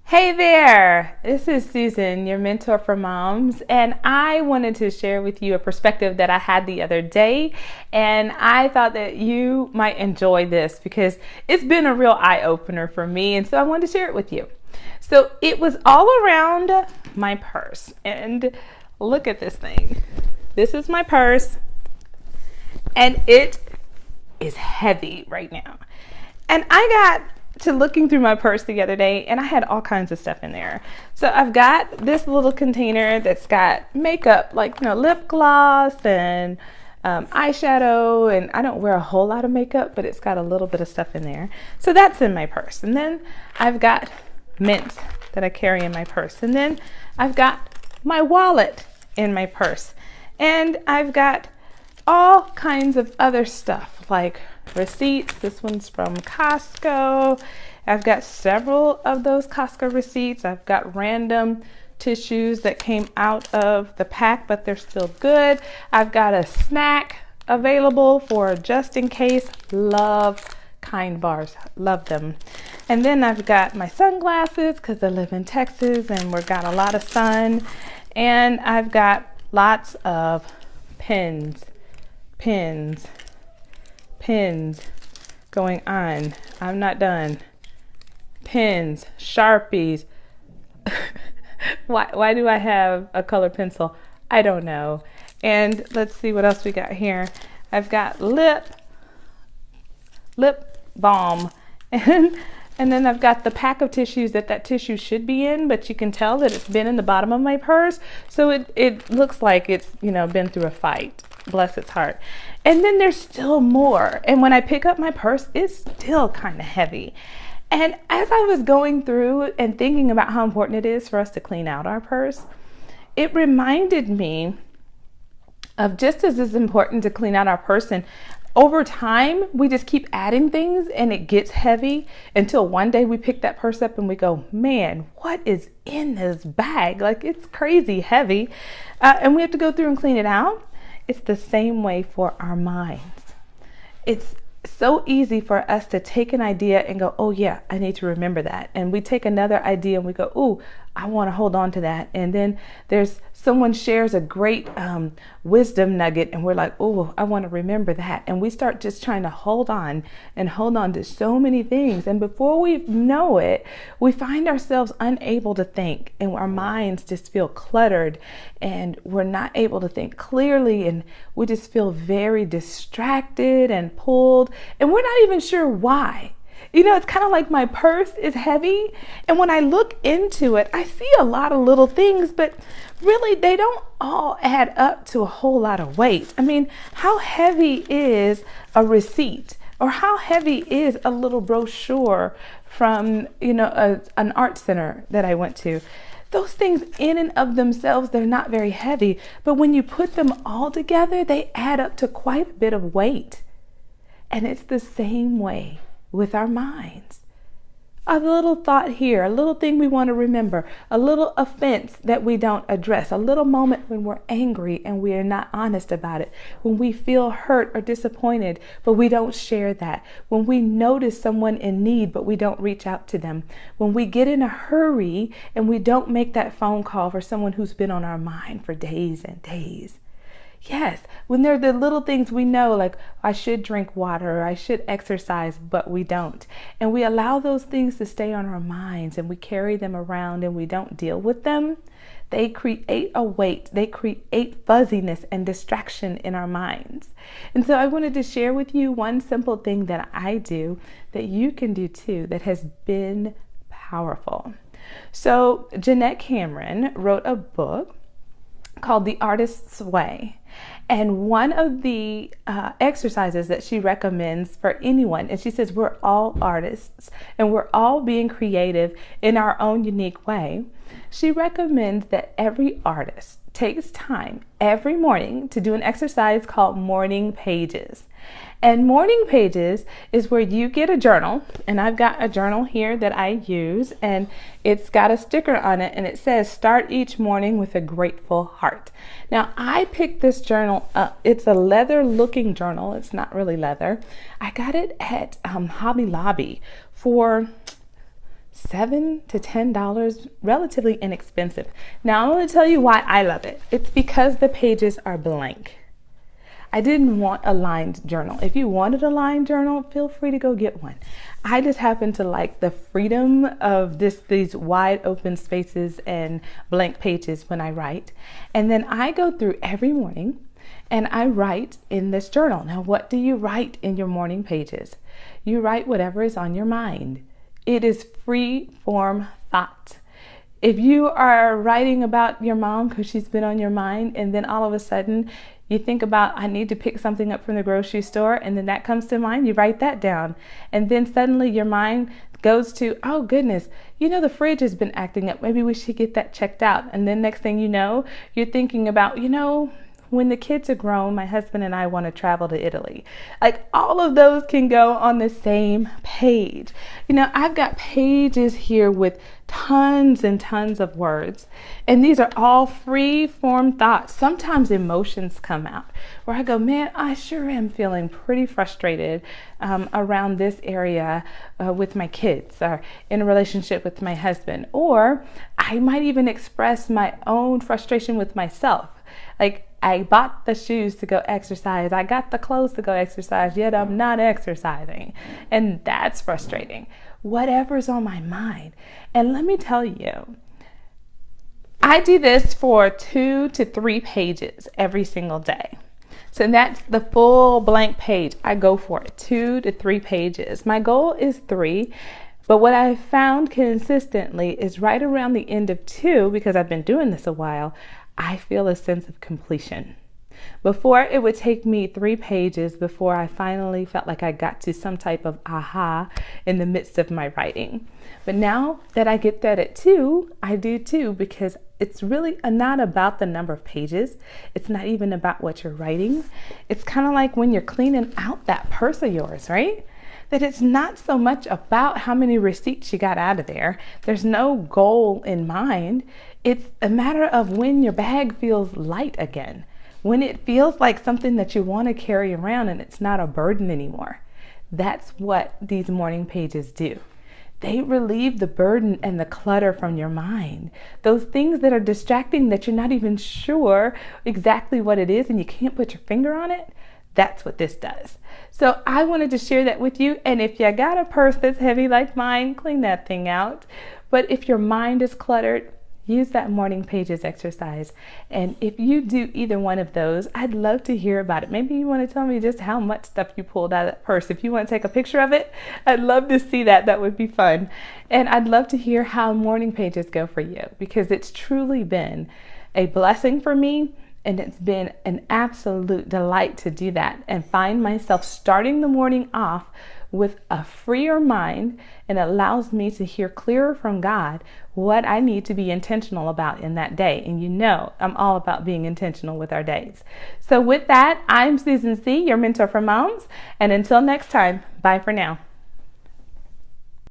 Hey there, this is Susan, your mentor for moms, and I wanted to share with you a perspective that I had the other day, and I thought that you might enjoy this because it's been a real eye-opener for me, and so I wanted to share it with you. So it was all around my purse, and look at this thing. This is my purse, and it is heavy right now. And I got to looking through my purse the other day, and I had all kinds of stuff in there. So I've got this little container that's got makeup, like lip gloss and eyeshadow, and I don't wear a whole lot of makeup, but it's got a little bit of stuff in there. So that's in my purse. And then I've got mints that I carry in my purse, and then I've got my wallet in my purse, and I've got all kinds of other stuff like receipts. This one's from Costco. I've got several of those Costco receipts. I've got random tissues that came out of the pack, but they're still good. I've got a snack available for just in case. Love Kind bars, love them. And then I've got my sunglasses because I live in Texas and we've got a lot of sun. And I've got lots of pens going on. I'm not done. Pens, Sharpies. Why do I have a colored pencil? I don't know. And let's see what else we got here. I've got lip balm, and then I've got the pack of tissues that tissue should be in, but you can tell that it's been in the bottom of my purse, so it looks like it's been through a fight. Bless its heart. And then there's still more, and when I pick up my purse, it's still kind of heavy. And as I was going through and thinking about how important it is for us to clean out our purse, it reminded me of just as it's important to clean out our purse, and over time, we just keep adding things and it gets heavy until one day we pick that purse up and we go, man, what is in this bag? Like, it's crazy heavy. And we have to go through and clean it out. It's the same way for our minds. It's so easy for us to take an idea and go, oh yeah, I need to remember that. And we take another idea and we go, oh, I want to hold on to that. And then there's someone shares a great wisdom nugget and we're like, oh, I want to remember that. And we start just trying to hold on to so many things. And before we know it, we find ourselves unable to think, and our minds just feel cluttered and we're not able to think clearly, and we just feel very distracted and pulled, and we're not even sure why. It's kind of like my purse is heavy, and when I look into it, I see a lot of little things, but really they don't all add up to a whole lot of weight. I mean, how heavy is a receipt? Or how heavy is a little brochure from, an art center that I went to? Those things in and of themselves, they're not very heavy, but when you put them all together, they add up to quite a bit of weight. And it's the same way with our minds. A little thought here, a little thing we want to remember, a little offense that we don't address, a little moment when we're angry and we are not honest about it, when we feel hurt or disappointed, but we don't share that, when we notice someone in need, but we don't reach out to them, when we get in a hurry and we don't make that phone call for someone who's been on our mind for days and days. Yes, when they're the little things we know, like I should drink water or I should exercise, but we don't. And we allow those things to stay on our minds and we carry them around and we don't deal with them. They create a weight, they create fuzziness and distraction in our minds. And so I wanted to share with you one simple thing that I do that you can do too that has been powerful. So Jeanette Cameron wrote a book called The Artist's Way. And one of the exercises that she recommends for anyone, and she says we're all artists and we're all being creative in our own unique way. She recommends that every artist takes time every morning to do an exercise called morning pages. And morning pages is where you get a journal, and I've got a journal here that I use, and it's got a sticker on it and it says start each morning with a grateful heart. Now I picked this journal up. It's a leather looking journal. It's not really leather. I got it at Hobby Lobby for $7 to $10, relatively inexpensive. Now I'm going to tell you why I love it. It's because the pages are blank. I didn't want a lined journal. If you wanted a lined journal, feel free to go get one. I just happen to like the freedom of these wide open spaces and blank pages when I write. And then I go through every morning and I write in this journal. Now, what do you write in your morning pages? You write whatever is on your mind. It is free form thought. If you are writing about your mom because she's been on your mind, and then all of a sudden you think about, I need to pick something up from the grocery store, and then that comes to mind, you write that down. And then suddenly your mind goes to, oh goodness, the fridge has been acting up. Maybe we should get that checked out. And then next thing you know, you're thinking about, when the kids are grown, my husband and I want to travel to Italy. Like, all of those can go on the same page. I've got pages here with tons and tons of words, and these are all free form thoughts. Sometimes emotions come out where I go, man, I sure am feeling pretty frustrated around this area with my kids, or in a relationship with my husband. Or I might even express my own frustration with myself. Like, I bought the shoes to go exercise. I got the clothes to go exercise, yet I'm not exercising. And that's frustrating. Whatever's on my mind. And let me tell you, I do this for 2 to 3 pages every single day. So that's the full blank page. I go for it, 2 to 3 pages. My goal is 3. But what I've found consistently is right around the end of 2, because I've been doing this a while, I feel a sense of completion. Before, it would take me 3 pages before I finally felt like I got to some type of aha in the midst of my writing. But now that I get that at 2, I do too, because it's really not about the number of pages. It's not even about what you're writing. It's kind of like when you're cleaning out that purse of yours, right? That it's not so much about how many receipts you got out of there. There's no goal in mind. It's a matter of when your bag feels light again, when it feels like something that you want to carry around and it's not a burden anymore. That's what these morning pages do. They relieve the burden and the clutter from your mind. Those things that are distracting, that you're not even sure exactly what it is and you can't put your finger on it. That's what this does. So I wanted to share that with you. And if you got a purse that's heavy like mine, clean that thing out. But if your mind is cluttered, use that morning pages exercise. And if you do either one of those, I'd love to hear about it. Maybe you want to tell me just how much stuff you pulled out of that purse. If you want to take a picture of it, I'd love to see that. That would be fun. And I'd love to hear how morning pages go for you, because it's truly been a blessing for me. And it's been an absolute delight to do that and find myself starting the morning off with a freer mind, and allows me to hear clearer from God what I need to be intentional about in that day. And I'm all about being intentional with our days. So with that, I'm Susan Seay, your mentor for moms. And until next time, bye for now.